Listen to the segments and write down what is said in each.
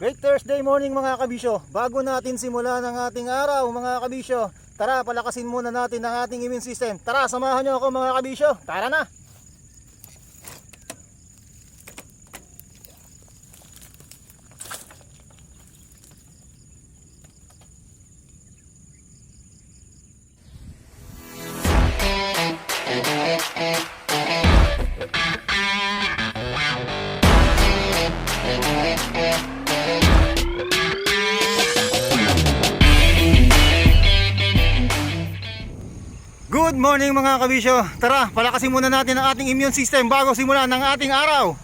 Great Thursday morning mga kabisyo. Bago natin simulan ang ating araw mga kabisyo, tara palakasin muna natin ang ating immune system. Tara samahan nyo ako mga kabisyo. Tara na! Good morning mga kabisyo. Tara, palakasin muna natin ang ating immune system bago simulan ang ating araw.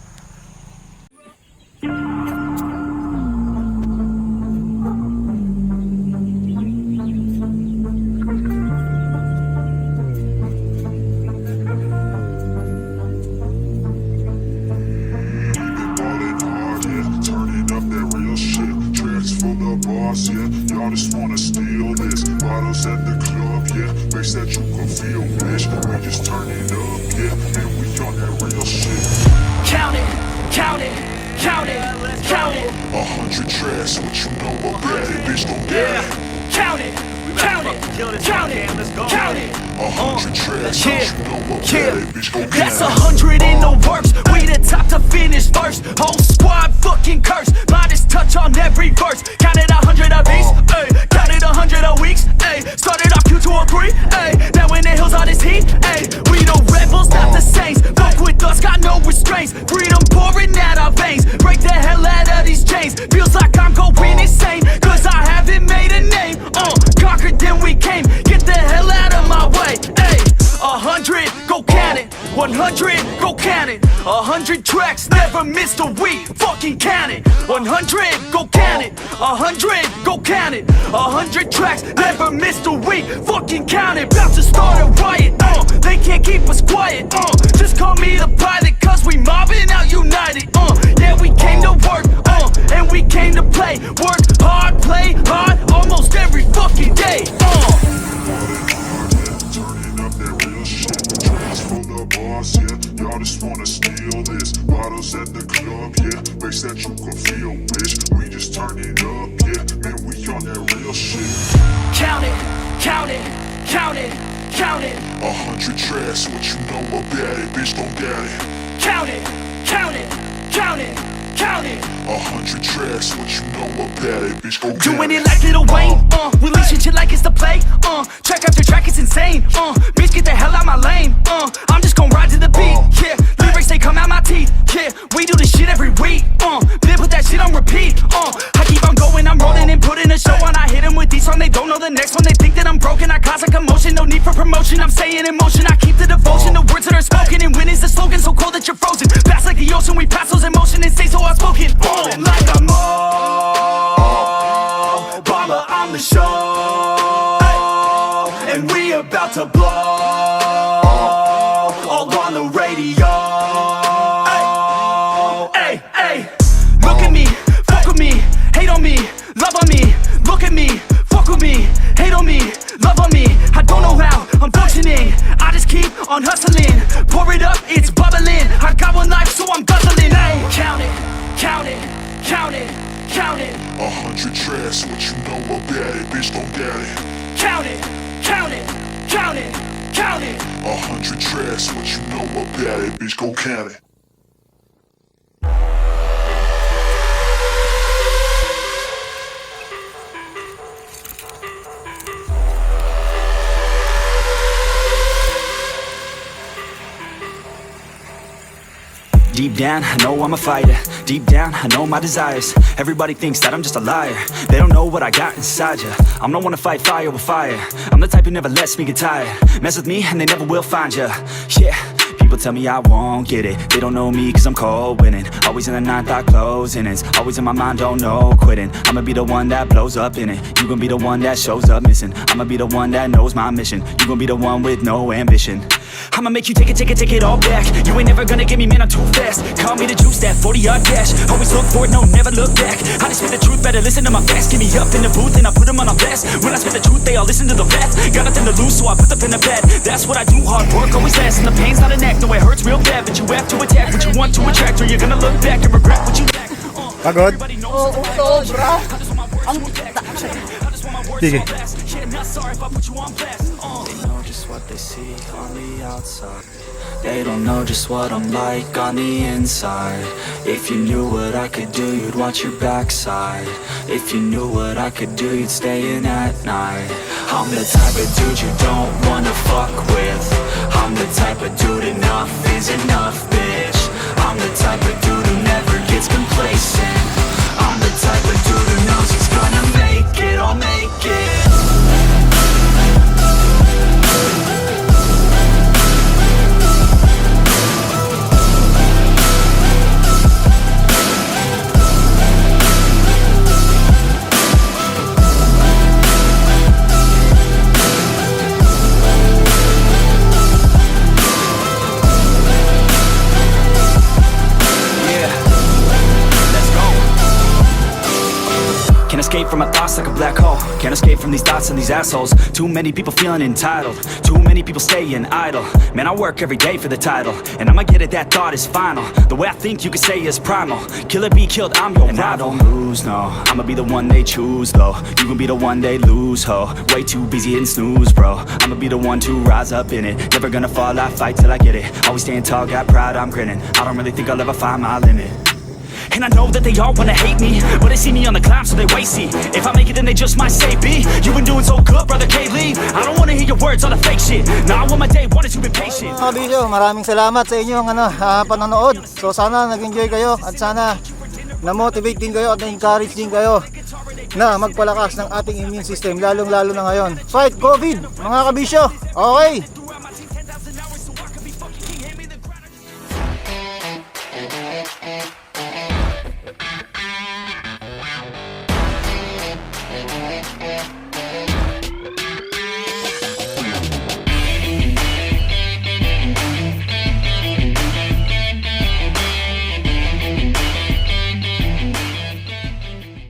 Y'all just wanna steal this. Bottles at the club, yeah. Makes that you can feel, bitch. We just turn it up, yeah. And we on that real shit. Count it, count it, count it, count it. 100 tracks, what you know about it, bitch, don't get it. Count it, count it, count it, count it. 100 tracks, what you know about it, bitch, don't get it. That's 100 in the works. We the top to finish first. Whole squad fucking cursed. Modest touch on every verse. Counted 100 of these, ayy. Counted 100 of weeks, ayy. Started off Q to a pre, ayy. Now in the hills all this heat, ayy. We the rebels, not the saints. Fuck with us, got no restraints. Freedom pouring out our veins. Break the hell out of these chains. Feels like I'm going insane, cause I haven't made a name. Conquered then we came. Get the hell out of my way, ayy. 100, go count it. 100, go count it. 100 tracks, never missed a week. Fucking count it. 100, go count it. 100, go count it. 100 tracks, never missed a week. Fucking count it. About to start a riot. They can't keep us quiet. Just call me the pilot, cause we mobbing out united. Yeah, we came to work. And we came to play. Work hard, play hard, almost every fucking day. Yeah, y'all just wanna steal this. Bottles at the club, yeah. Makes that you can feel, bitch. We just turn it up, yeah. Man, we on that real shit. Count it, count it, count it, count it. 100 tracks, what you know about it, bitch, don't get it. Count it, count it, count it, count it. 100 tracks, what you know about it, bitch, go get Doing it. it like Lil Wayne, releasing shit like it's the play, track after track, it's insane, bitch, get the hell out my lane, I'm just gon' ride to the beat, yeah, lyrics, they come out my teeth, yeah, we do this shit every week, then put that shit on repeat, I keep on going, I'm rolling and putting a show on, I hit them with these songs, they don't know the next one, they think that I'm broken, I cause a commotion, no need for promotion, I'm staying in motion, I keep the devotion, the words that are spoken, and when is the slogan, so cold that you're frozen, fast like the ocean, we pass those emotions and stay so outspoken, like I'm Obama, I'm the show, and we about to blow, all on the radio. Hey, hey, look at me, fuck with me, hate on me, love on me. Look at me, fuck with me, hate on me, love on me. I don't know how I'm functioning, I just keep on hustling. Pour it up, it's bubbling. I got one life, so I'm guzzling. Hey, count it, count it, count it, count it. 100 tracks, what you know about it, bitch, don't get it. Count it, count it, count it, count it. 100 tracks, what you know about it, bitch, go count it. Deep down, I know I'm a fighter. Deep down, I know my desires. Everybody thinks that I'm just a liar. They don't know what I got inside ya. I'm the one to fight fire with fire. I'm the type who never lets me get tired. Mess with me and they never will find ya. Yeah. People tell me I won't get it. They don't know me cause I'm cold winning. Always in the ninth, I closing. It's always in my mind, don't know quitting. I'ma be the one that blows up in it. You gon' be the one that shows up missing. I'ma be the one that knows my mission. You gon' be the one with no ambition. I'ma make you take it all back. You ain't never gonna get me, man, I'm too fast. Call me the juice, that 40-yard dash. Always look forward, no, never look back. I just spit the truth, better listen to my facts. Get me up in the booth and I put them on a blast. When I spit the truth, they all listen to the facts. Got nothing to lose, so I put the pen to bed. That's what I do, hard work always lasts. And the pain's not an act, no, it hurts real bad. But you have to attack what you want to attract, or you're gonna look back and regret what you lack. Pagod? Oo, sobra. Ang Sige. Know just what they see on the outside. They don't know just what I'm like on the inside. If you knew what I could do, you'd watch your backside. If you knew what I could do, you'd stay in at night. I'm the type of dude you don't wanna fuck with. I'm the type of dude enough is enough, bitch. I'm the type of dude who never gets complacent. I'm the type of dude who knows he's gonna make it, I'll make it. Can't escape from my thoughts like a black hole. Can't escape from these thoughts and these assholes. Too many people feeling entitled. Too many people staying idle. Man, I work every day for the title, and I'ma get it, that thought is final. The way I think you could say is primal. Kill or be killed, I'm your rival. I don't lose, no. I'ma be the one they choose, though. You gon' be the one they lose, ho. Way too busy hitting snooze, bro. I'ma be the one to rise up in it. Never gonna fall, I fight till I get it. Always staying tall, got pride, I'm grinning. I don't really think I'll ever find my limit. And I know that they all wanna hate me, but they see me on the climb, so they wait, see. If I make it, then they just might say, B, you been doing so good, brother K-Lee. I don't wanna hear your words on the fake shit. Now I want my day, wanted you been patient. Kabisyo, maraming salamat sa inyong panonood. So sana nag-enjoy kayo at sana na-motivate din kayo at na-encourage din kayo na magpalakas ng ating immune system, lalong-lalo na ngayon. Fight COVID, mga kabisyo. Okay. Yeah.